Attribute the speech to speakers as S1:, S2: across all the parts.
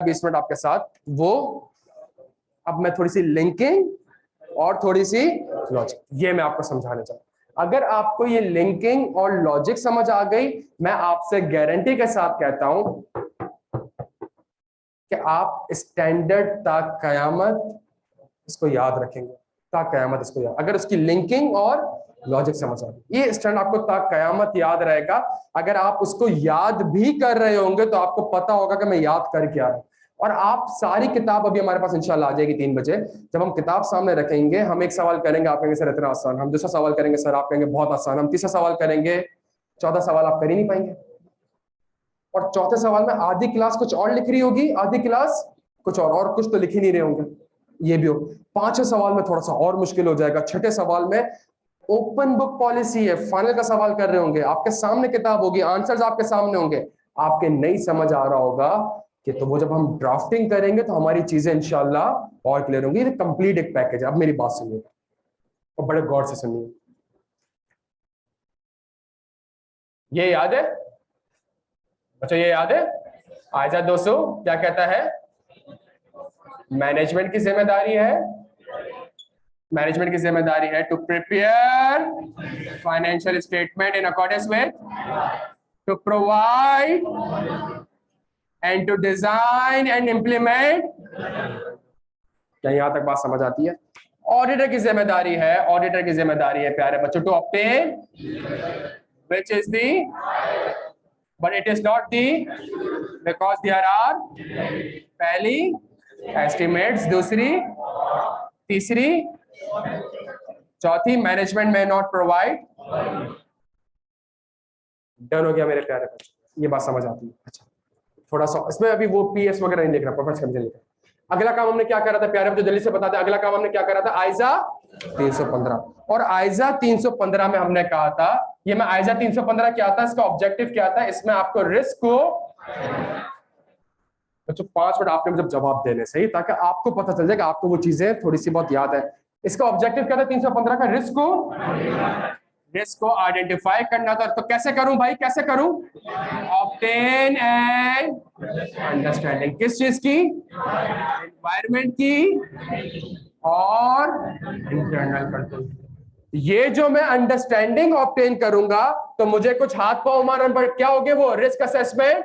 S1: 20 minute आपके साथ वो, अब मैं थोड़ी सी लिंकिंग और थोड़ी सी लॉजिक, ये मैं आपको समझाने चाहूँ। अगर आपको ये लिंकिंग और लॉजिक समझ आ गई, मैं आपसे गारंटी के साथ कहता हूं कि आप स्टैंडर्ड तक कयामत इसको याद रखेंगे, तक कयामत इसको याद, अगर उसकी लिंकिंग और लॉजिक समझ आ गई, ये स्टैंड आपको तक कयामत याद रहेगा। अगर आप उसको याद भी कर रहे होंगे तो आपको पता होगा कि मैं याद कर क्या रहा हूं। और आप सारी किताब अभी हमारे पास इंशाल्लाह आ जाएगी 3 बजे, जब हम किताब सामने रखेंगे, हम एक सवाल करेंगे, आप कहेंगे सर इतना आसान, हम दूसरा सवाल करेंगे सर आप कहेंगे बहुत आसान, हम तीसरा सवाल करेंगे, चौथा सवाल आप कर ही नहीं पाएंगे, और चौथे सवाल में आधी क्लास कुछ और लिख रही होगी, आधी क्लास कुछ और कुछ तो लिख ही नहीं रहे होंगे, ये भी हो। पांचवें सवाल में थोड़ा सा और मुश्किल हो जाएगा, छठे सवाल में ओपन बुक पॉलिसी है, फाइनल का सवाल कर रहे होंगे, आपके सामने किताब होगी, आंसर्स आपके सामने होंगे, आपके नहीं समझ आ रहा होगा कि तो वो जब हम ड्राफ्टिंग करेंगे तो हमारी चीजें इंशाल्लाह और क्लियर होंगी। ये कंप्लीट एक पैकेज है। अब मेरी बात सुनिए और बड़े गौर से सुनिए, ये याद है अच्छा, ये याद है आयजा 200 क्या कहता है? मैनेजमेंट की जिम्मेदारी है, मैनेजमेंट की जिम्मेदारी है to prepare financial statement in accordance with, to provide and to design and implement. क्या यहां तक बात समझ आती है? ऑडिटर की जिम्मेदारी है, ऑडिटर की जिम्मेदारी है प्यारे बच्चों, to obtain which is the, but it is not the, because there are पहली एस्टिमेट्स, दूसरी, तीसरी, चौथी मैनेजमेंट में नॉट प्रोवाइड। डन हो गया मेरे प्यारे बच्चों, ये बात समझ आती है? अच्छा, थोड़ा सा इसमें अभी वो पीएस वगैरह नहीं लिख रहा, प्रोफेसर नहीं लिख रहा। अगला काम हमने क्या करा था प्यारे बच्चों, जल्दी से बता दें, अगला काम हमने क्या करा था? आइजा 315। और आइजा 315 में हमने कहा था, ये मैं आइजा 315 क्या था, इसका ऑब्जेक्टिव क्या था, इसमें आपको रिस्क को, बच्चों 5 मिनट आपने मुझे जवाब देने सही, ताकि आपको पता चल जाए कि आपको वो चीजें थोड़ी सी बहुत याद है। इसका ऑब्जेक्टिव क्या था 315 का? रिस्क को आइडेंटिफाई करना था। तो कैसे करूं भाई, कैसे करूं? ऑब्टेन एंड अंडरस्टैंडिंग, किस चीज की? एनवायरमेंट की और इंटरनल कंट्रोल। ये जो मैं अंडरस्टैंडिंग ऑब्टेन करूंगा तो मुझे कुछ हाथ पांव मारना पड़े, क्या हो गया वो? रिस्क असेसमेंट,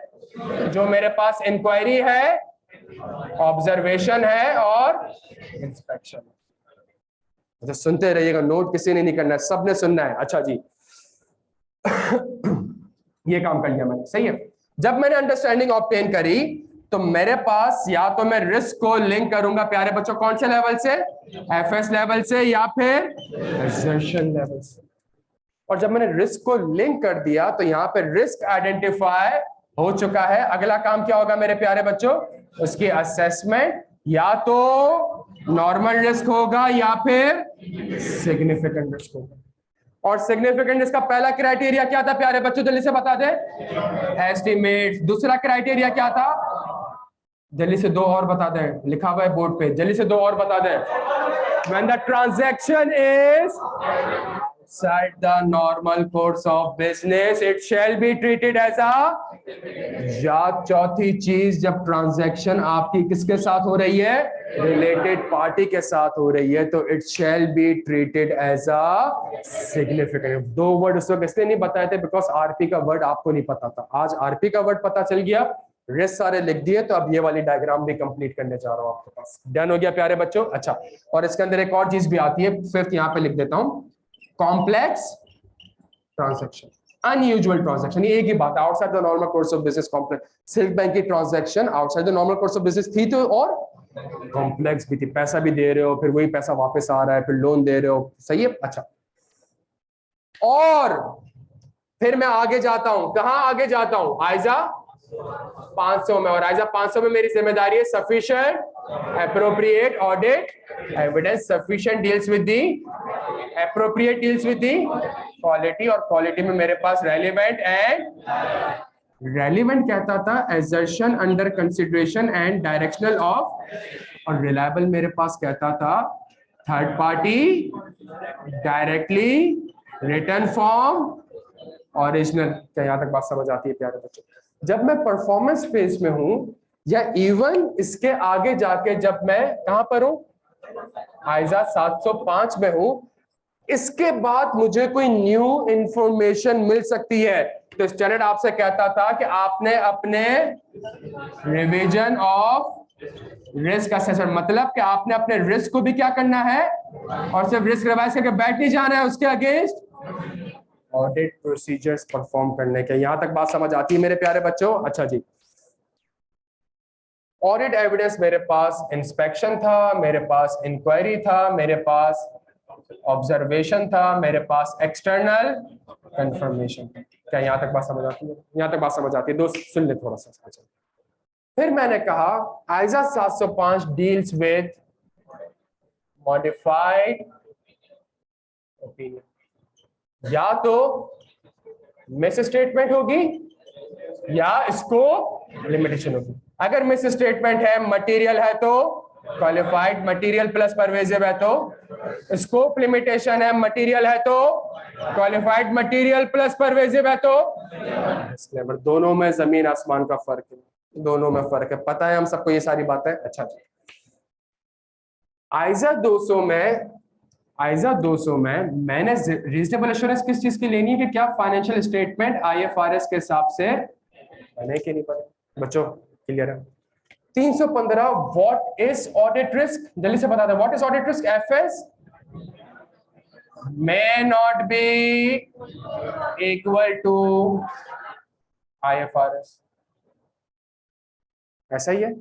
S1: जो मेरे पास इंक्वायरी है, ऑब्जर्वेशन है और इंस्पेक्शन। अच्छा, सुनते रहिएगा, नोट किसी ने नहीं करना है, सबने सुनना है। अच्छा जी ये काम कर लिया मैंने, सही है। जब मैंने अंडरस्टैंडिंग ऑब्टेन करी तो मेरे पास या तो मैं रिस्क को लिंक करूंगा प्यारे बच्चों, कौन से लेवल से? एफएस लेवल से या फिर एसर्शन लेवल से। और जब मैंने रिस्क को लिंक कर दिया तो यहां पे रिस्क आइडेंटिफाई हो चुका है। अगला काम क्या होगा मेरे प्यारे बच्चों? उसकी असेसमेंट, या तो नॉर्मल रिस्क होगा या फिर सिग्निफिकेंट रिस्क होगा। और सिग्निफिकेंट इसका पहला क्राइटेरिया क्या था प्यारे बच्चों, जल्दी से बता दे? एस्टिमेट। दूसरा क्राइटेरिया क्या था? जल्दी से दो और बता दें, लिखा हुआ है बोर्ड पे, जल्दी से दो और बता दें। When the transaction is outside the normal course of business, it shall be treated as a, या चौथी चीज, जब ट्रांजैक्शन आपकी किसके साथ हो रही है? रिलेटेड पार्टी के साथ हो रही है, तो it shall be treated as a significant. दो वर्ड उस वक्त इसलिए नहीं बताए थे बिकॉज आरपी का वर्ड आपको नहीं पता था, आज आरपी का वर्ड पता चल गया, रिस्क सारे लिख दिए, तो अब ये वाली डायग्राम भी कंप्लीट करने जा रहा हूं आपके पास। डन हो गया प्यारे बच्चों? अच्छा, और इसके अंदर एक और चीज भी आती है, फिफ्थ यहां पे लिख देता हूं, कॉम्प्लेक्स ट्रांजैक्शन, अनयूजुअल ट्रांजैक्शन। ये एक ही बात है, outside the normal course of business complex. Silk bank की transaction outside the normal course of business थी तो, और कॉम्प्लेक्स भी थी, पैसा भी दे रहे हो, फिर वही पैसा वापस आ रहा है, फिर लोन दे रहे हो, सही है। अच्छा, और फिर मैं आगे जाता हूं, कहां आगे जाता हूं? आइजा 500 में, और आइजा 500 में मेरी जिम्मेदारी है sufficient, appropriate, audit, evidence. Sufficient deals with the, appropriate deals with the quality, और क्वालिटी में मेरे पास रेलिवेंट एंड, रेलिवेंट कहता था assertion under consideration and directional of, और रिलायबल मेरे पास कहता था third party, directly, return form, original. क्या यहां तक बात समझ आती है प्यारे बच्चों? जब मैं परफॉर्मेंस फेज में हूं या इवन इसके आगे जाके जब मैं कहां पर हूं, आइजा 705 में हूं, इसके बाद मुझे कोई न्यू इंफॉर्मेशन मिल सकती है, तो स्टैंडर्ड आपसे कहता था कि आपने अपने रिवीजन ऑफ रिस्क असेसमेंट, मतलब कि आपने अपने रिस्क को भी क्या करना है, और सिर्फ रिस्क रिवाइज करके बैठ नहीं जाना है, उसके अगेंस्ट ऑडिट प्रोसीजर्स परफॉर्म करने के। यहां तक बात समझ आती है मेरे प्यारे बच्चों? अच्छा जी, ऑडिट एविडेंस मेरे पास इंस्पेक्शन था, मेरे पास इंक्वायरी था, मेरे पास ऑब्जर्वेशन था, मेरे पास एक्सटर्नल कंफर्मेशन। क्या यहां तक बात समझ आती है? यहां तक बात समझ आती है? दोस्त सुन ले थोड़ा सा। फिर मैंने कहा आइजा 705 डील्स विद मॉडिफाइड ओपिनियन, या तो मिस स्टेटमेंट होगी या स्कोप लिमिटेशन होगी। अगर मिस स्टेटमेंट है, मटेरियल है तो क्वालिफाइड मटेरियल प्लस परवेजिव है तो, स्कोप लिमिटेशन है, मटेरियल है तो क्वालिफाइड मटेरियल प्लस परवेजिव है तो। डिस्क्लेमर, दोनों में जमीन आसमान का फर्क है, दोनों में फर्क है, पता है हम सबको ये सारी बातें। अच्छा जी, आइजा 200 में मैंने रीजनेबल एश्योरेंस किस चीज की लेनी है कि क्या फाइनेंशियल स्टेटमेंट आईएफआरएस के हिसाब से बने कि नहीं बने। बच्चों क्लियर है? 315 व्हाट इज ऑडिट रिस्क, जल्दी से बता दो what is audit risk. FS may not be equal to IFRS, ऐसा ही है।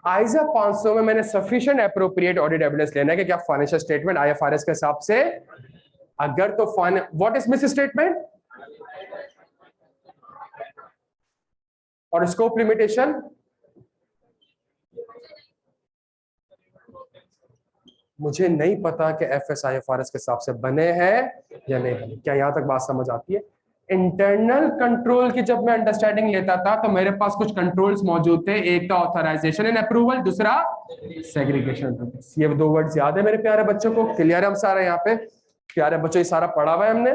S1: आइजा 500 में मैंने सफिशिएंट एप्रोप्रिएट ऑडिट एविडेंस लेना है कि क्या फाइनेंशियल स्टेटमेंट आईएफआरएस के हिसाब से, अगर तो व्हाट इज मिस स्टेटमेंट और स्कोप लिमिटेशन। मुझे नहीं पता कि एफएस आईएफआरएस के हिसाब से बने हैं या नहीं बने। क्या यहां तक बात समझ आती है? इंटरनल कंट्रोल की जब मैं अंडरस्टैंडिंग लेता था तो मेरे पास कुछ कंट्रोल्स मौजूद थे, एक था ऑथराइजेशन एंड अप्रूवल, दूसरा सेग्रीगेशन। ये दो वर्ड्स याद है मेरे प्यारे बच्चों को? क्लियर है हम सारा यहाँ पे? प्यारे बच्चों ये सारा पढ़ा हुआ है हमने।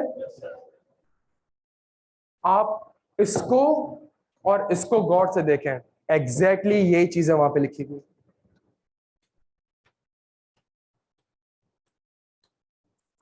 S1: आप इसको और इसको गौर से देखें, एग्जैक्टली यही चीजें वहां पे लिखी हुई।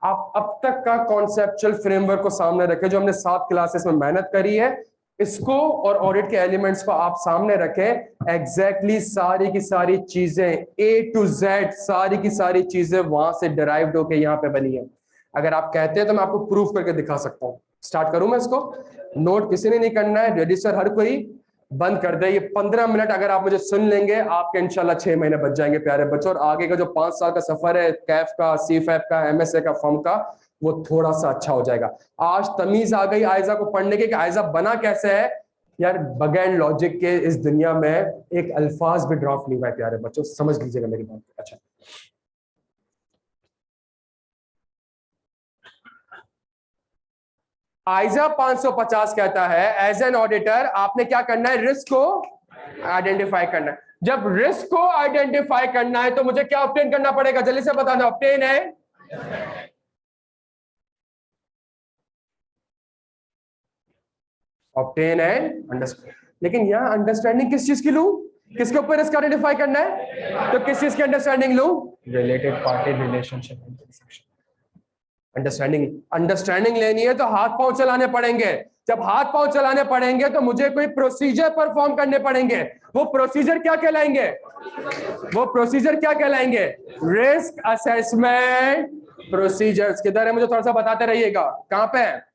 S1: आप अब तक का कॉन्सेप्चुअल फ्रेमवर्क को सामने रखें जो हमने 7 क्लासेस में मेहनत करी है, इसको और ऑडिट के एलिमेंट्स को आप सामने रखें। एग्जैक्टली सारी की सारी चीजें A to Z, सारी की सारी चीजें वहां से डिराइव्ड होकर यहाँ पे बनी है। अगर आप कहते हैं तो मैं आपको प्रूफ करके दिखा सकता हूँ। स्टार्ट करूं मैं इसको? नोट किसी ने नहीं करना है, रजिस्टर हर कोई बंद कर दे। ये 15 मिनट अगर आप मुझे सुन लेंगे, आपके इंशाल्लाह 6 महीने बच जाएंगे प्यारे बच्चों, और आगे का जो 5 साल का सफर है कैफ का, सीफैप का, एमएसए का, फॉर्म का, वो थोड़ा सा अच्छा हो जाएगा। आज तमीज आ गई आइजा को पढ़ने की कि आइजा बना कैसे है। यार बगैर लॉजिक के इस दुनिया में एक अल्फाज भी ड्रॉप नहीं हुआ है प्यारे बच्चों, समझ लीजिएगा मेरी बात। अच्छा, आइजा 550 कहता है एज एन ऑडिटर आपने क्या करना है, रिस्क को आइडेंटिफाई करना है। जब रिस्क को आइडेंटिफाई करना है तो मुझे क्या ऑब्टेन करना पड़ेगा, जल्दी से बताना। ऑब्टेन है ऑब्टेन है अंडरस्टैंड, लेकिन यहां अंडरस्टैंडिंग किस चीज की लूं, किसके ऊपर रिस्क आइडेंटिफाई करना है, तो किस चीज की अंडरस्टैंडिंग लूं, रिलेटेड पार्टी रिलेशनशिप अंडरस्टैंडिंग लेनी है तो हाथ पांव चलाने पड़ेंगे। जब हाथ पांव चलाने पड़ेंगे तो मुझे कोई प्रोसीजर परफॉर्म करने पड़ेंगे। वो प्रोसीजर क्या कहलाएंगे, वो प्रोसीजर क्या कहलाएंगे, रिस्क असेसमेंट प्रोसीजर्स। किधर है मुझे थोड़ा सा बताते रहिएगा, कहां पे है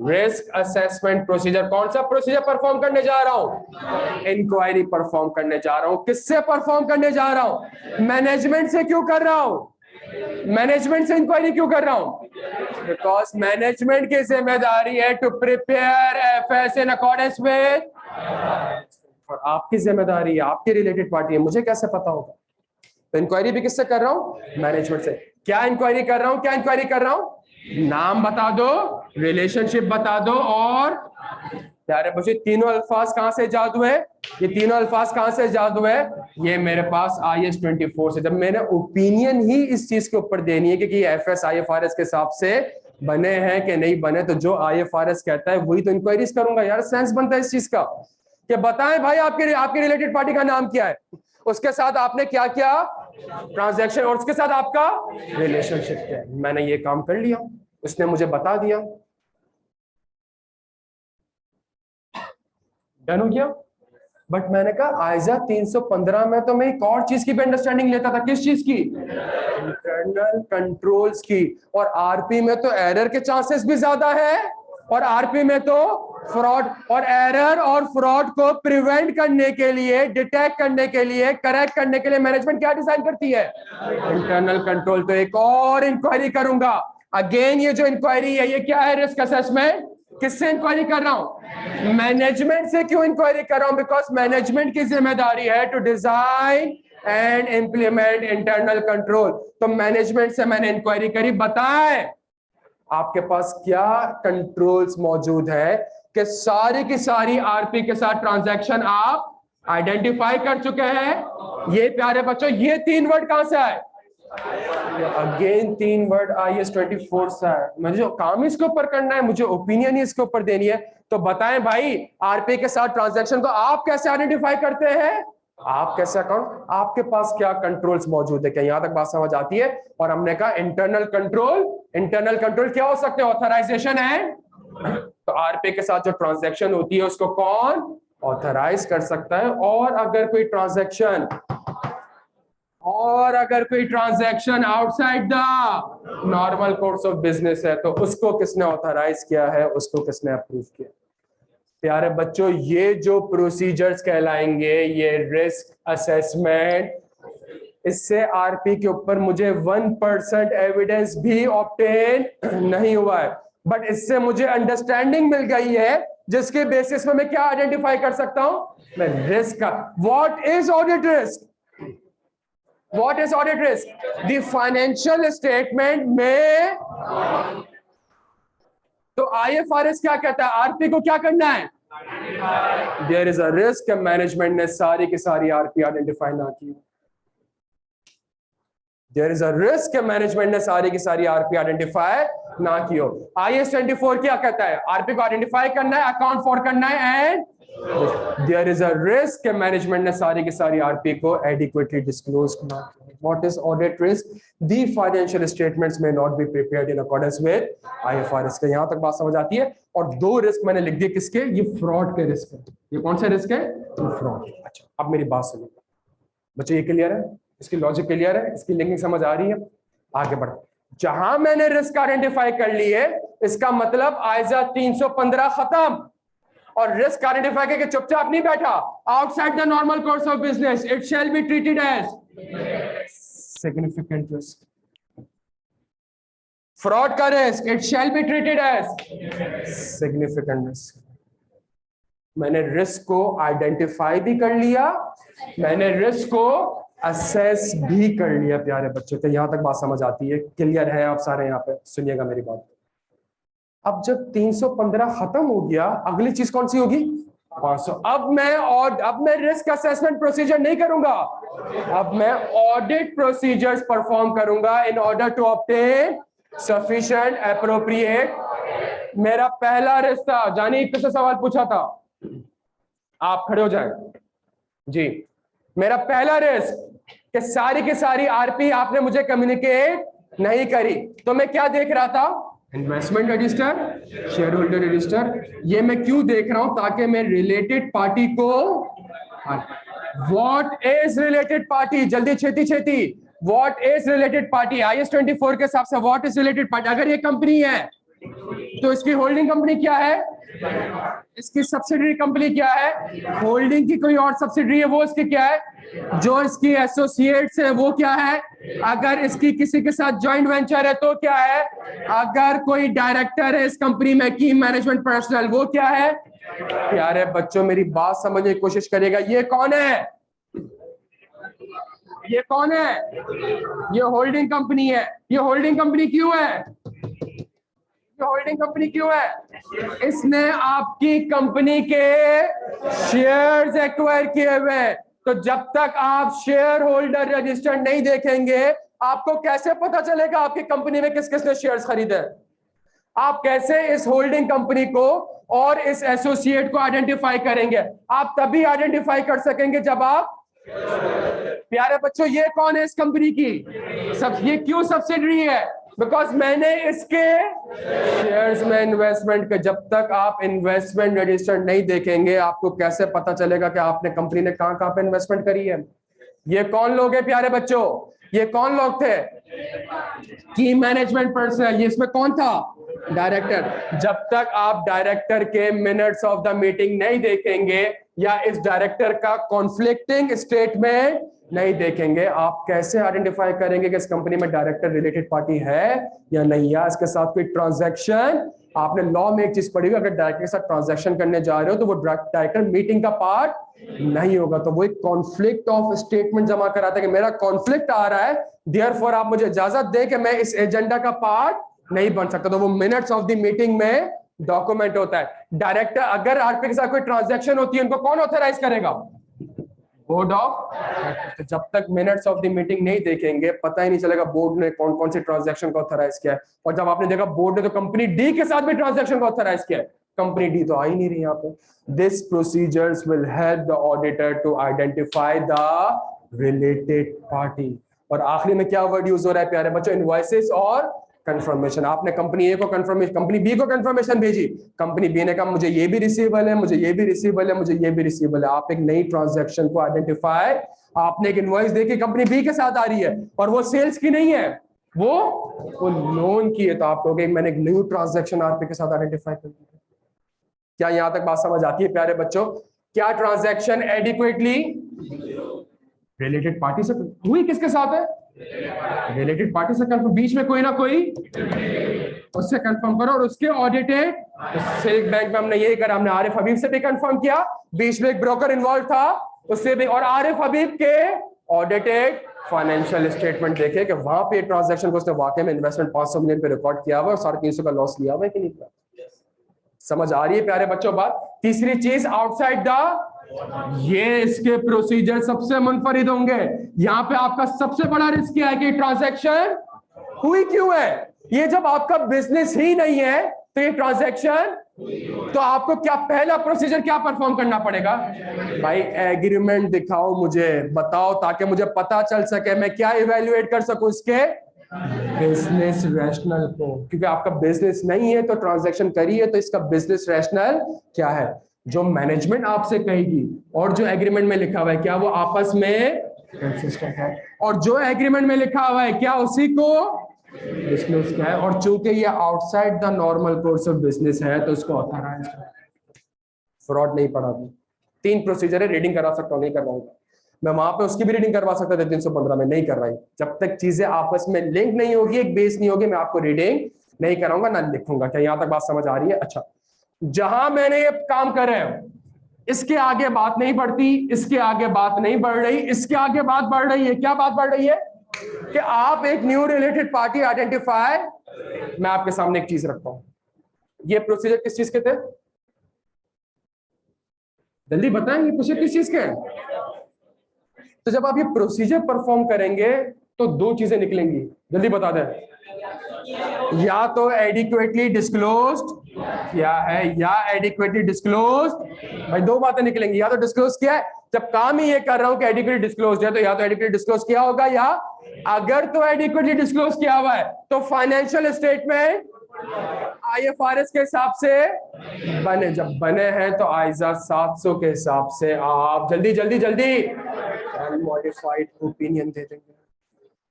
S1: रिस्क असेसमेंट प्रोसीजर। कौन सा प्रोसीजर परफॉर्म करने जा रहा हूं, इंक्वायरी परफॉर्म करने जा रहा हूं। किससे परफॉर्म करने जा रहा हूं, मैनेजमेंट से। क्यों कर रहा हूं, मैनेजमेंट से इंक्वायरी क्यों कर रहा हूं, बिकॉज मैनेजमेंट की जिम्मेदारी है to prepare FS in accordance with, और आपकी जिम्मेदारी है, आपकी रिलेटेड पार्टी है, मुझे कैसे पता होगा। तो इंक्वायरी भी किससे कर रहा हूं, मैनेजमेंट से। क्या इंक्वायरी कर रहा हूं, क्या इंक्वायरी कर रहा हूं, नाम बता दो, रिलेशनशिप बता दो, और प्यारे बच्चे तीनों अल्फाज कहां से जादू है, ये तीनों अल्फाज कहां से जादू है, ये मेरे पास IS 24 से। जब मैंने ओपिनियन ही इस चीज के ऊपर देनी है कि एफएस आईएफआरएस के हिसाब से बने हैं कि नहीं बने, तो जो आईएफआरएस कहता है वही तो इंक्वायरीज करूंगा यार, सेंस बनता है इस चीज का। कि बताएं भाई आपके आपके रिलेटेड पार्टी का नाम क्या है, उसके साथ आपने क्या क्या ट्रांजैक्शन और उसके साथ आपका रिलेशनशिप क्या है। मैंने ये काम कर लिया, उसने मुझे बता दिया, डन हो गया। बट मैंने कहा आयजा 315 में तो मैं एक और चीज की भी अंडरस्टैंडिंग लेता था। किस चीज की? इंटरनल कंट्रोल्स की। और आरपी में तो एरर के चांसेस भी ज्यादा है, और आरपी में तो फ्रॉड, और एरर और फ्रॉड को प्रिवेंट करने के लिए, डिटेक्ट करने के लिए, करेक्ट करने के लिए मैनेजमेंट क्या डिजाइन करती है? Internal control. तो एक और इंक्वायरी करूंगा। अगेन ये जो इंक्वायरी है ये क्या है? Risk assessment. किससे इंक्वायरी कर रहा हूं? मैनेजमेंट से। क्यों इंक्वायरी कर रहा हूं? बिकॉज मैनेजमेंट की जिम्मेदारी है to design and implement internal control. तो मैनेजमेंट से मैंने इंक्वायरी करी, बताएं आपके पास क्या कंट्रोल्स मौजूद है कि सारी की सारी आरपी के साथ ट्रांजैक्शन आप आइडेंटिफाई कर चुके हैं। ये प्यारे बच्चों ये 3 वर्ड कहां से आए? अगेन 3 वर्ड IAS 24 से है। मुझे जो काम इसके ऊपर करना है, मुझे ओपिनियन ही इसके ऊपर देनी है। तो बताएं भाई आरपी के साथ ट्रांजैक्शन को आप कैसे आइडेंटिफाई करते हैं? आप कैसे अकाउंट, आपके पास क्या कंट्रोल्स मौजूद है? क्या यहां तक बात समझ आती है? और हमने कहा इंटरनल कंट्रोल। इंटरनल कंट्रोल क्या हो सकते हैं? ऑथराइजेशन है। तो आरपी के साथ जो ट्रांजैक्शन होती है उसको कौन ऑथराइज कर सकता है? और अगर कोई transaction outside the normal course of business है तो उसको किसने ऑथराइज किया है, उसको किसने अप्रूव किया? प्यारे बच्चों ये जो प्रोसीजर्स कहलाएंगे, ये रिस्क असेसमेंट, इससे आरपी के ऊपर मुझे 1% एविडेंस भी ऑब्टेन नहीं हुआ है, बट इससे मुझे अंडरस्टैंडिंग मिल गई है जिसके बेसिस में मैं क्या आइडेंटिफाई कर सकता हूं? मैं रिस्क का। What is audit risk? What is audit risk? The financial statement में तो IFRS क्या कहता है? आरपी को क्या करना है? There is a risk कि मैनेजमेंट ने सारी की सारी आरपी आइडेंटिफाई ना की। There is a risk कि मैनेजमेंट ने सारी की सारी आरपी आइडेंटिफाई ना की हो। IAS 24 क्या कहता है? आरपी को आइडेंटिफाई करना है, अकाउंट फॉर करना है, and there is a risk कि मैनेजमेंट ने सारी की सारी आरपी को एडिक्वेटली डिस्क्लोज ना किया। What is audit risk? The financial statements may not be prepared in accordance with IFRS। का यहां तक बात समझ आती है। और 2 रिस्क मैंने लिख दिए किसके? ये फ्रॉड के रिस्क है। ये कौन सा रिस्क है? फ्रॉड। अच्छा अब मेरी बात सुनो बच्चों, ये क्लियर है? इसकी लॉजिक क्लियर है? इसकी लिंकिंग समझ आ रही है? आगे बढ़। जहां मैंने रिस्क आइडेंटिफाई कर ली है इसका मतलब आयजा 315 खत्म। और रिस्क आइडेंटिफाई करके चुपचाप नहीं बैठा। Outside the normal course of business it shall be treated as significant risk. Fraud का risk it shall be treated as significant risk. मैंने रिस्क को आइडेंटिफाई भी कर लिया, मैंने रिस्क को असेस भी कर लिया। प्यारे बच्चों तो यहां तक बात समझ आती है? क्लियर है आप सारे? यहां पे सुनिएगा मेरी बात। अब जब 315 खत्म हो गया अगली चीज कौन सी होगी? 500। अब मैं रिस्क असेसमेंट प्रोसीजर नहीं करूंगा, अब मैं ऑडिट प्रोसीजर्स परफॉर्म करूंगा in order to obtain sufficient appropriate. मेरा पहला रिस्क था, जानिए किससे सवाल पूछा था? आप खड़े हो जाए जी। मेरा पहला रिस्क कि सारी की सारी आरपी आपने मुझे कम्युनिकेट नहीं करी। तो मैं क्या देख रहा था? Investment register, shareholder register. ये मैं क्यों देख रहा हूं? ताकि मैं रिलेटेड पार्टी को, व्हाट इज रिलेटेड पार्टी, जल्दी छेती छेती, what is related party? IAS 24 के हिसाब से व्हाट इज रिलेटेड पार्टी? अगर ये कंपनी है तो इसकी होल्डिंग कंपनी क्या है? इसकी सब्सिडरी कंपनी क्या है? होल्डिंग की कोई और सब्सिडरी है वो इसकी क्या है? जो इसकी एसोसिएट्स है वो क्या है? अगर इसकी किसी के साथ जॉइंट वेंचर है तो क्या है? अगर कोई डायरेक्टर है इस कंपनी में, की मैनेजमेंट पर्सनल, वो क्या है? प्यारे बच्चों मेरी बात समझने की कोशिश करिएगा। ये कौन है? ये कौन है? ये होल्डिंग कंपनी है। ये होल्डिंग कंपनी क्यों है? होल्डिंग कंपनी क्यों है? इसने आपकी कंपनी के शेयर्स एक्वायर किए हुए। तो जब तक आप शेयर होल्डर रजिस्टर नहीं देखेंगे आपको कैसे पता चलेगा आपकी कंपनी में किस किसने शेयर्स खरीदे? आप कैसे इस होल्डिंग कंपनी को और इस एसोसिएट को आइडेंटिफाई करेंगे? आप तभी आइडेंटिफाई कर सकेंगे जब आप, प्यारे बच्चों ये कौन है इस कंपनी की? सब, ये क्यों सब्सिडरी है? बिकॉज मैंने इसके शेयर्स में इन्वेस्टमेंट के, जब तक आप इन्वेस्टमेंट रजिस्टर नहीं देखेंगे आपको कैसे पता चलेगा कि आपने कंपनी ने कहां कहां पे इन्वेस्टमेंट करी है? ये कौन लोग हैं प्यारे बच्चों? ये कौन लोग थे? की मैनेजमेंट पर्सन। ये इसमें कौन था? डायरेक्टर। जब तक आप डायरेक्टर के मिनट्स ऑफ द मीटिंग नहीं देखेंगे या इस डायरेक्टर का कॉन्फ्लिक्टिंग स्टेटमेंट नहीं देखेंगे, आप कैसे आइडेंटिफाई करेंगे कि इस कंपनी में डायरेक्टर रिलेटेड पार्टी है या नहीं, या इसके साथ कोई ट्रांजैक्शन? आपने लॉ में एक चीज पढ़ी होगी, अगर डायरेक्टर के साथ ट्रांजैक्शन करने जा रहे हो तो वो डायरेक्टर मीटिंग का पार्ट नहीं होगा, तो वो एक कॉन्फ्लिक्ट ऑफ स्टेटमेंट जमा कराता है कि मेरा कॉन्फ्लिक्ट आ रहा है, देयरफॉर आप मुझे इजाजत दें कि मैं इस एजेंडा का पार्ट नहीं बन सकता, तो वो मिनट्स ऑफ द मीटिंग में डॉक्यूमेंट होता है। डायरेक्टर, अगर आरपी के साथ कोई ट्रांजैक्शन होती है उनको कौन ऑथराइज करेगा? Board of. तो जब तक मिनट्स ऑफ द मीटिंग नहीं देखेंगे पता ही नहीं चलेगा बोर्ड ने कौन कौन से ट्रांजैक्शन को ऑथराइज किया है। और जब आपने देखा बोर्ड ने तो कंपनी डी के साथ भी ट्रांजैक्शन को ऑथराइज किया है, कंपनी डी तो आ ही नहीं रही यहाँ पे। This procedures will help the auditor to identify the related party. और आखिरी में क्या वर्ड यूज हो रहा है प्यारे बच्चों? इनवॉइसेस और कंफर्मेशन। आपने कंपनी ए को कंफर्मेशन, कंपनी बी को कंफर्मेशन भेजी, कंपनी बी ने कहा मुझे ये भी रिसीवेबल है, मुझे ये भी रिसीवेबल है, मुझे ये भी रिसीवेबल है। आप एक नई ट्रांजैक्शन को आइडेंटिफाई, आपने एक इनवॉइस देखी कंपनी बी के साथ आ रही है और वो सेल्स की नहीं है, वो लोन की है, तो आप कहोगे मैंने एक न्यू ट्रांजैक्शन आरपी के साथ आइडेंटिफाई कर दी। क्या यहां तक बात समझ आती है प्यारे बच्चों? क्या ट्रांजैक्शन एडिक्वेटली रिलेटेड पार्टी से हुई? किसके साथ है? रिलेटेड पार्टी से कंफर्म, बीच में कोई ना कोई उससे कंफर्म करो। और उसके ऑडिटेड, सिल्क बैंक में हमने यही करा, हमने आरिफ हबीब से भी कंफर्म किया, बीच में एक ब्रोकर इन्वॉल्व था उससे भी, और आरिफ हबीब के ऑडिटेड फाइनेंशियल स्टेटमेंट देखे कि वहां पे ट्रांजैक्शन को उसने वाकई में इन्वेस्टमेंट 500 मिलियन पे रिकॉर्ड किया हुआ और 350 का लॉस लिया हुआ है कि नहीं किया। समझ आ रही है प्यारे बच्चों बात? तीसरी चीज, आउटसाइड द, ये इसके प्रोसीजर सबसे मुनफरिद होंगे। यहां पे आपका सबसे बड़ा रिस्क क्या है कि ट्रांजैक्शन हुई क्यों है? ये जब आपका बिजनेस ही नहीं है तो ये ट्रांजैक्शन, तो आपको क्या पहला प्रोसीजर क्या परफॉर्म करना पड़ेगा? भाई एग्रीमेंट दिखाओ, मुझे बताओ, ताकि मुझे पता चल सके मैं क्या इवेल्युएट कर सकूं इसके बिजनेस रैशनल को। क्योंकि आपका बिजनेस नहीं है तो ट्रांजैक्शन करिए, तो इसका बिजनेस रैशनल क्या है? जो मैनेजमेंट आपसे कहेगी और जो एग्रीमेंट में लिखा हुआ है क्या वो आपस में कंसिस्टेंट है? और जो एग्रीमेंट में लिखा हुआ है क्या उसी को डिस्क्लोज किया है? और चूंकि ये outside the normal course of business है तो इसको ऑथराइज, फ्रॉड नहीं पड़ा। 3 प्रोसीजर है, रीडिंग करा सकता हूँ, नहीं करवाऊंगा मैं, वहां पे उसकी भी रीडिंग करवा सकता था 315 में, नहीं करवाई। जब तक चीजें आपस में लिंक नहीं होगी, एक बेस नहीं होगी, मैं आपको रीडिंग नहीं कराऊंगा ना लिखूंगा। क्या यहां तक बात समझ आ रही है? अच्छा, जहां मैंने ये काम करे इसके आगे बात नहीं बढ़ती, इसके आगे बात नहीं बढ़ रही, इसके आगे बात बढ़ रही है। क्या बात बढ़ रही है? कि आप एक न्यू रिलेटेड पार्टी आइडेंटिफाई। मैं आपके सामने एक चीज रखता हूं, ये प्रोसीजर किस चीज के थे? जल्दी बताएं, ये प्रोसीजर किस चीज के हैं? तो जब आप ये प्रोसीजर परफॉर्म करेंगे तो 2 चीजें निकलेंगी, जल्दी बता दें। या तो एडिक्वेटली डिस्क्लोज्ड क्या है, या एडिक्वेटली डिस्क्लोज्ड। भाई 2 बातें निकलेंगी, या तो डिस्क्लोज किया है, जब काम ही ये कर रहा हूं कि एडिक्वेटली डिस्क्लोज है तो या तो एडिक्वेटली डिस्क्लोज किया होगा, या अगर तो एडिक्वेटली डिस्क्लोज किया हुआ है तो फाइनेंशियल स्टेटमेंट आईएफआरएस के हिसाब से बने। जब बने हैं तो आइजा 700 के हिसाब से आप जल्दी जल्दी जल्दी मॉडिफाइड ओपिनियन दे देंगे।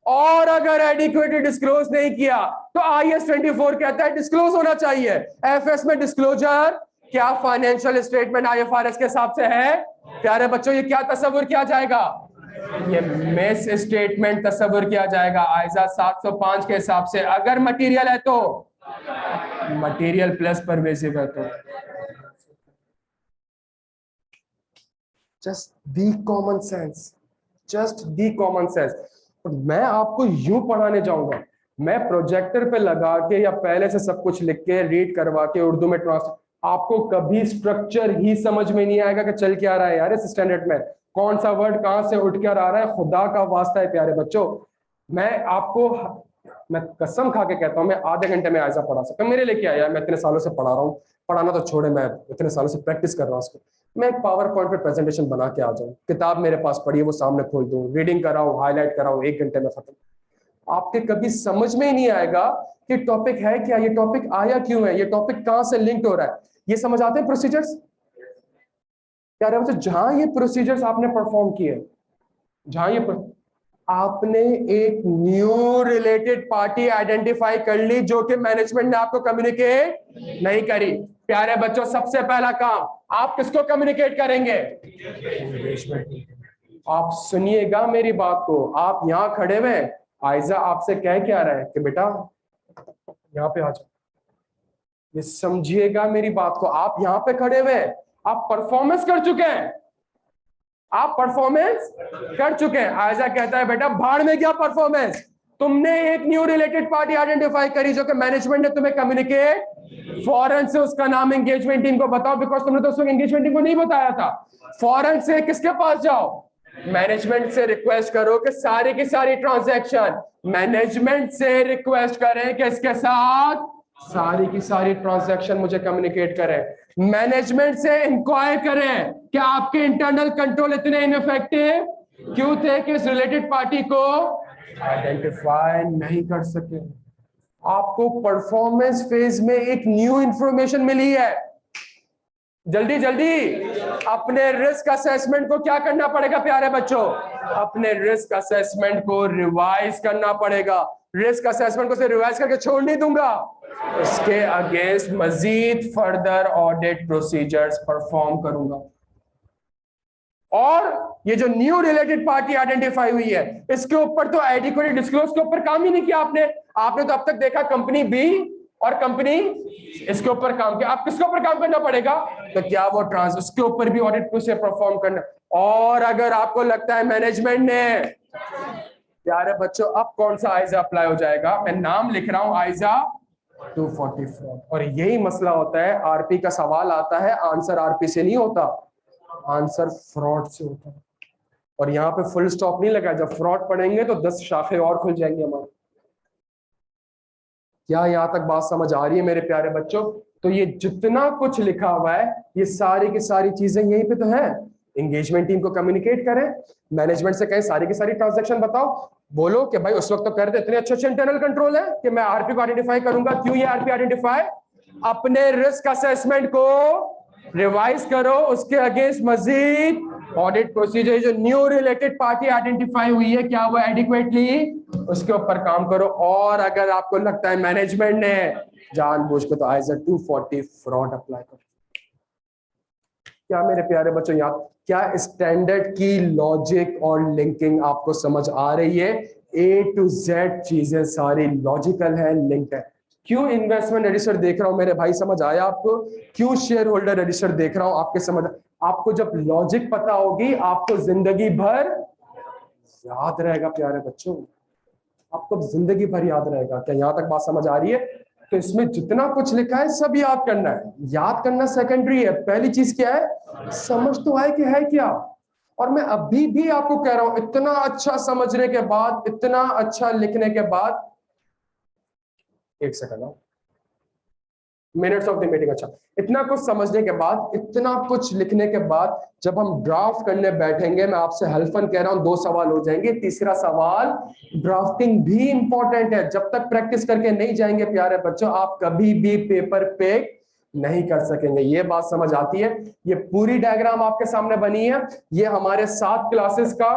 S1: और अगर एडिक्वेटली डिस्क्लोज नहीं किया तो आईएस 24 कहता है डिस्क्लोज होना चाहिए। एफएस में डिस्क्लोजर क्या फाइनेंशियल स्टेटमेंट आईएफआरएस के हिसाब से है? प्यारे बच्चों ये क्या तस्वीर किया जाएगा? ये मिस स्टेटमेंट तस्वीर किया जाएगा आइजा 705 के हिसाब से। अगर मटेरियल है तो मटेरियल प्लस परवेसिव है तो just be common sense, just be common sense. मैं आपको यूं पढ़ाने जाऊंगा, मैं प्रोजेक्टर पे लगा के या पहले से सब कुछ लिख के रीड करवा के उर्दू में ट्रांसलेट, आपको कभी स्ट्रक्चर ही समझ में नहीं आएगा कि चल क्या रहा है यार इस स्टैंडर्ड में, कौन सा वर्ड कहां से उठ कर आ रहा है। खुदा का वास्ता है प्यारे बच्चों, मैं आपको मैं कसम खा के कहता हूं, मैं आधे घंटे में आयजा पढ़ा सकता हूं। मेरे लिए क्या यार, मैं इतने सालों से पढ़ा रहा हूँ, पढ़ाना तो छोड़े, मैं इतने सालों से प्रैक्टिस कर रहा हूँ उसको। मैं एक पावर पॉइंट पे प्रेजेंटेशन बना के आ जाऊं, किताब मेरे पास पड़ी है वो सामने खोल दूं, रीडिंग कराऊं, हाईलाइट कराऊं, 1 घंटे में खत्म। आपके कभी समझ में ही नहीं आएगा कि टॉपिक है क्या, ये टॉपिक आया क्यों है, ये टॉपिक कहां से लिंक्ड हो रहा है। ये समझ आते हैं प्रोसीजर्स क्या रहे हो? जहां ये प्रोसीजर्स आपने परफॉर्म किए, जहां ये आपने एक न्यू रिलेटेड पार्टी आइडेंटिफाई कर ली जो कि मैनेजमेंट ने आपको कम्युनिकेट नहीं करी। प्यारे बच्चों, सबसे पहला काम, आप किसको कम्युनिकेट करेंगे? आप सुनिएगा मेरी बात को। आप यहां खड़े हुए, आयजा आपसे कह क्या रहा है कि बेटा यहां पे आ जाओ। ये समझिएगा मेरी बात को। आप यहां पे खड़े हुए, आप परफॉर्मेंस कर चुके हैं, आप परफॉर्मेंस कर चुके हैं। आयजा कहता है बेटा भाड़ में क्या परफॉर्मेंस, तुमने एक न्यू रिलेटेड पार्टी आइडेंटिफाई करी जो कि मैनेजमेंट ने तुम्हें कम्युनिकेट, फौरन से उसका नाम एंगेजमेंट टीम को बताओ, बिकॉज तुमने तो उसको एंगेजमेंट टीम को नहीं बताया था। फौरन से किसके पास जाओ? मैनेजमेंट से रिक्वेस्ट करो कि सारी की सारी ट्रांजैक्शन, मैनेजमेंट से रिक्वेस्ट करें कि इसके साथ सारी की सारी ट्रांजैक्शन मुझे कम्युनिकेट करें। मैनेजमेंट से इंक्वायर करें कि आपके इंटरनल कंट्रोल इतने इनफेक्टिव क्यों थे कि इस रिलेटेड पार्टी को आइडेंटिफाई नहीं कर सके। आपको परफॉर्मेंस फेज में एक न्यू इंफॉर्मेशन मिली है। जल्दी जल्दी अपने रिस्क असेसमेंट को क्या करना पड़ेगा प्यारे बच्चों? अपने रिस्क असेसमेंट को रिवाइज करना पड़ेगा। रिस्क असेसमेंट को सिर्फ रिवाइज करके छोड़ नहीं दूंगा, इसके अगेंस्ट मजीद फर्दर ऑडिट प्रोसीजर्स परफॉर्म करूंगा। और ये जो न्यू रिलेटेड पार्टी आइडेंटिफाई हुई है, इसके ऊपर तो एडिक्वेट डिस्क्लोज के ऊपर काम ही नहीं किया आपने। आपने तो अब तक देखा कंपनी बी और कंपनी इसके ऊपर काम किया। आप किसके ऊपर काम करना पड़ेगा? तो क्या वो ट्रांस उसके ऊपर भी ऑडिट प्रोसीजर परफॉर्म करना। और अगर आपको लगता है मैनेजमेंट ने, प्यारे बच्चों अब कौन सा आइजा अप्लाई हो जाएगा? मैं नाम लिख रहा हूं, आइजा 244। और यही मसला होता है, आरपी का सवाल आता है, आंसर आरपी से नहीं होता, आंसर फ्रॉड से होता है। और यहाँ पे फुल स्टॉप नहीं लगा, जब फ्रॉड पढ़ेंगे तो 10 शाखे और खुल जाएंगे हमारे। क्या यहाँ तक बात समझ आ रही है मेरे प्यारे बच्चों? तो ये जितना कुछ लिखा हुआ है, ये सारी की सारी चीजें यहीं पे तो है। एंगेजमेंट टीम को कम्युनिकेट करें, मैनेजमेंट से कहें सारी की सारी ट्रांजैक्शन बताओ, बोलो कि भाई उस वक्त तो कर दे, इतने अच्छे इंटरनल कंट्रोल है कि मैं आरपी को आइडेंटिफाई करूंगा। क्यों ये आरपी आइडेंटिफाई? अपने रिस्क असेसमेंट को रिवाइज करो, उसके अगेंस्ट मजीद ऑडिट प्रोसीजर, जो न्यू रिलेटेड पार्टी आइडेंटिफाई हुई है क्या वो एडिक्वेटली, उसके ऊपर काम करो। और अगर आपको लगता है मैनेजमेंट ने जानबूझ के, तो आइजा 240 फ्रॉड अप्लाई करो। क्या मेरे प्यारे बच्चों, याद क्या स्टैंडर्ड की लॉजिक और लिंकिंग आपको समझ आ रही है? ए टू जेड चीजें सारी लॉजिकल है, लिंक है। क्यों इन्वेस्टमेंट रजिस्टर देख रहा हूं मेरे भाई, समझ आया आपको? क्यों शेयर होल्डर रजिस्टर देख रहा हूं, आपके समझ। आपको जब लॉजिक पता होगी, आपको जिंदगी भर याद रहेगा प्यारे बच्चों, आपको जिंदगी भर याद रहेगा। क्या यहां तक बात समझ आ रही है? तो इसमें जितना कुछ लिखा है सब याद करना है। याद करना सेकेंडरी है, पहली चीज क्या है? समझ तो आए कि है क्या। और मैं अभी भी आपको कह रहा हूं, इतना अच्छा समझने के बाद, इतना अच्छा लिखने के बाद, एक second, minutes of the meeting, अच्छा, इतना कुछ समझने के बाद, इतना कुछ लिखने के बाद, जब हम ड्राफ्ट करने बैठेंगे, मैं आपसे हल्फन कह रहा हूं 2 सवाल हो जाएंगे। तीसरा सवाल, ड्राफ्टिंग भी इंपॉर्टेंट है। जब तक प्रैक्टिस करके नहीं जाएंगे प्यारे बच्चों, आप कभी भी पेपर पे नहीं कर सकेंगे। ये बात समझ आती है? ये पूरी डायग्राम आपके सामने बनी है, ये हमारे 7 क्लासेस का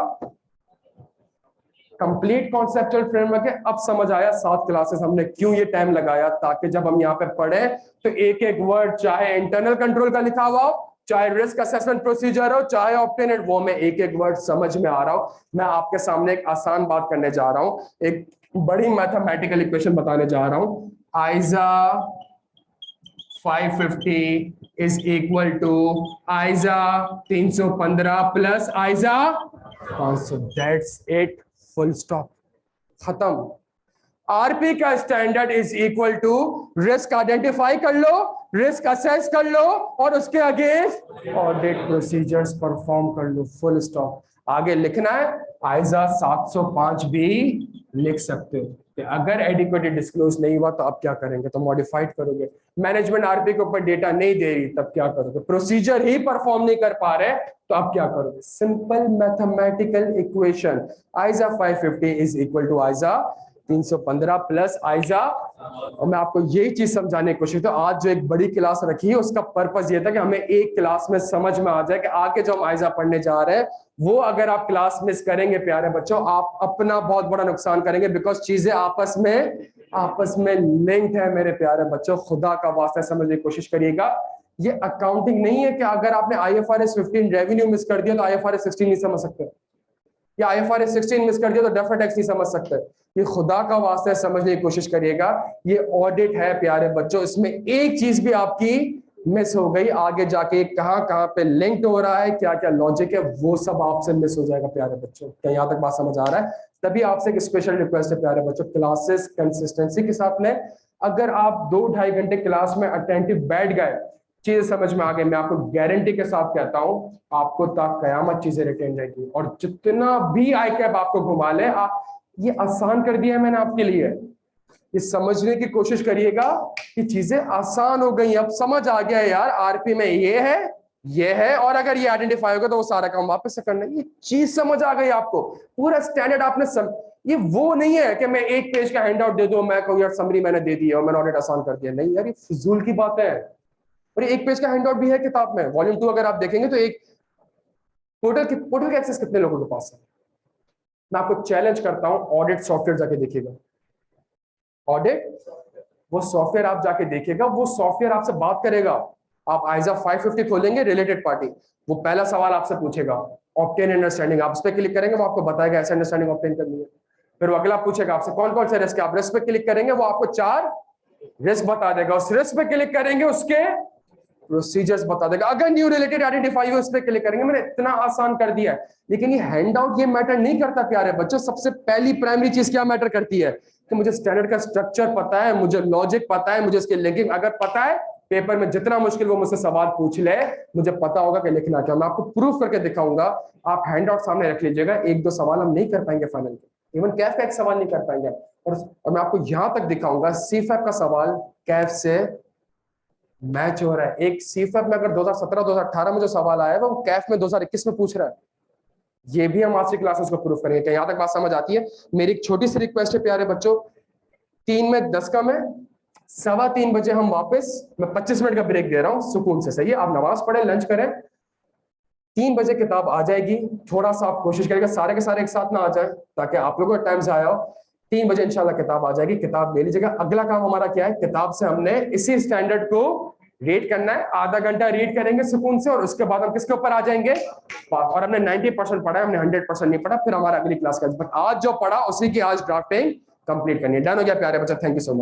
S1: कंप्लीट कॉन्सेप्चुअल फ्रेमवर्क है। अब समझ आया 7 क्लासेस हमने क्यों ये टाइम लगाया, ताकि जब हम यहाँ पे पढ़े तो एक एक वर्ड, चाहे इंटरनल कंट्रोल का लिखा हुआ हो, चाहे रिस्क असेसमेंट प्रोसीजर हो, चाहे ऑब्टेनेड, वो मैं एक एक वर्ड समझ में आ रहा हूं। मैं आपके सामने एक आसान बात करने जा रहा हूं, एक बड़ी मैथमेटिकल इक्वेशन बताने जा रहा हूं। ISA 550 is equal to ISA 315 plus ISA 500। That's it, full stop, खत्म। आरपी का standard is equal to risk identify कर लो, रिस्क असेस कर लो, और उसके अगेंस्ट ऑडिट प्रोसीजर्स परफॉर्म कर लो, फुल स्टॉप। आगे लिखना है आइजा 705 भी लिख सकते हो कि अगर एडिक्वेटली डिस्क्लोज नहीं हुआ तो आप क्या करेंगे, तो मॉडिफाइड करोगे। मैनेजमेंट आरपी के ऊपर डेटा नहीं दे रही तब क्या करोगे, प्रोसीजर ही परफॉर्म नहीं कर पा रहे तो आप क्या करोगे। Simple mathematical equation, ISA 550 is equal to ISA 315 plus आइजा। और मैं आपको यही चीज समझाने की कोशिश, तो आज जो एक बड़ी क्लास रखी है उसका पर्पस ये था कि हमें एक क्लास में समझ में आ जाए कि आगे जो हम आइजा पढ़ने जा रहे हैं वो अगर आप क्लास मिस करेंगे प्यारे बच्चों, आप अपना बहुत बड़ा नुकसान करेंगे, बिकॉज चीजें आपस में लिंक्ड है मेरे प्यारे बच्चों। खुदा का वास्ता समझने की कोशिश करिएगा। ये अकाउंटिंग नहीं है कि अगर आपने IFRS 15 रेवेन्यू मिस कर दिया तो IFRS 16 नहीं समझ सकते, या IFRS 16 मिस कर दिया तो डेफर्ड टैक्स नहीं समझ सकते। ये खुदा का वास्ता है, समझने की कोशिश करिएगा। ये ऑडिट है प्यारे बच्चों, इसमें एक चीज भी आपकी मिस हो गई, आगे जाके कहां पे लिंक्ड हो रहा है, क्या क्या लॉजिक है, वो सब आपसे मिस हो जाएगा प्यारे बच्चों। क्या यहाँ तक बात समझ आ रहा है? तभी आपसे एक स्पेशल रिक्वेस्ट है प्यारे बच्चों, क्लासेस कंसिस्टेंसी के साथ में। अगर आप 2-2.5 घंटे क्लास में अटेंटिव बैठ गए, चीजें समझ में आ गई, मैं आपको गारंटी के साथ कहता हूं आपको तक कयामत चीजें रिटेन रहेगी। और जितना भी आईकैप आपको घुमा ले, ये आसान कर दिया है मैंने आपके लिए। ये समझने की कोशिश करिएगा कि चीजें आसान हो गई, अब समझ आ गया है यार आरपी में ये है और अगर ये आइडेंटिफाई होगा तो वो सारा काम वापस से करना है। ये चीज समझ आ गई आपको, पूरा स्टैंडर्ड आपने ये वो नहीं है कि मैं एक पेज का हैंड आउट दे दूं, मैं कहूं यार समरी मैंने दे दी और मैंने ऑडिट आसान कर दिया। नहीं यार, ये फिजूल की बात है। और एक पेज का हैंड आउट भी है किताब में, वॉल्यूम 2 अगर आप देखेंगे तो एक पोर्टल का एक्सेस कितने लोगों के पास है। मैं आपको चैलेंज करता हूं, ऑडिट सॉफ्टवेयर जाके देखिएगा, ऑडिट वो सॉफ्टवेयर आप जाके देखिएगा, वो सॉफ्टवेयर आपसे बात करेगा। आप आइजा 550 खोलेंगे, रिलेटेड पार्टी, वो पहला सवाल आपसे पूछेगा ऑब्टेन अंडरस्टैंडिंग, आप उस पर क्लिक करेंगे वो आपको बताएगा ऐसे अंडरस्टैंडिंग ऑब्टेन करनी है। फिर वो अगला पूछेगा आपसे कौन कौन से रिस्क, आप रिस्क पे क्लिक करेंगे वो आपको 4 रिस्क बता देगा, उस रिस्क पे क्लिक करेंगे उसके प्रोसीजर्स बता देगा। अगर न्यू रिलेटेड आइडेंटिफाई हो उस पर क्लिक करेंगे। मैंने इतना आसान कर दिया है। लेकिन ये हैंड आउट ये मैटर नहीं करता प्यारे बच्चों। सबसे पहली प्राइमरी चीज क्या मैटर करती है कि मुझे स्टैंडर्ड का स्ट्रक्चर पता है, मुझे लॉजिक पता है, मुझे इसके लिंकिंग अगर पता है, पेपर में जितना मुश्किल वो मुझसे सवाल पूछ ले, मुझे पता होगा कि लिखना क्या। मैं आपको प्रूफ करके दिखाऊंगा, आप हैंड आउट सामने रख लीजिएगा। 1-2 सवाल हम नहीं कर पाएंगे फाइनल के, इवन कैफ का एक सवाल नहीं कर पाएंगे। और मैं आपको यहां तक दिखाऊंगा सीफैप का सवाल कैफ से मैच हो रहा है। एक सीफैप में अगर 2017-2018 में जो सवाल आया है वो कैफ में 2021 में पूछ रहा है। ये भी हम आज की क्लासेस को प्रूफ करेंगे। क्या यहां तक बात समझ आती है? मेरी एक छोटी सी रिक्वेस्ट है प्यारे बच्चों, 3 में 10 का मैं 3:15 बजे हम वापस, मैं 25 मिनट का ब्रेक दे रहा हूं सुकून से, सही है? आप नमाज पढ़े, लंच करें, 3 बजे किताब आ जाएगी। थोड़ा सा आप कोशिश करेंगे सारे के सारे एक साथ ना आ जाए ताकि आप लोगों का टाइम से आया हो। 3 बजे इंशाल्लाह किताब आ जाएगी, किताब ले लीजिएगा। अगला काम हमारा क्या है, किताब से हमने इसी स्टैंडर्ड को रीड करना है। आधा घंटा रीड करेंगे सुकून से और उसके बाद हम किसके ऊपर आ जाएंगे, और हमने 90% पढ़ा है, हमने 100% नहीं पढ़ा। फिर हमारा अगली क्लास का आज जो पढ़ा उसी की आज ड्राफ्टिंग कंप्लीट करनी है। डन हो गया प्यारे बच्चे, थैंक यू सो मच।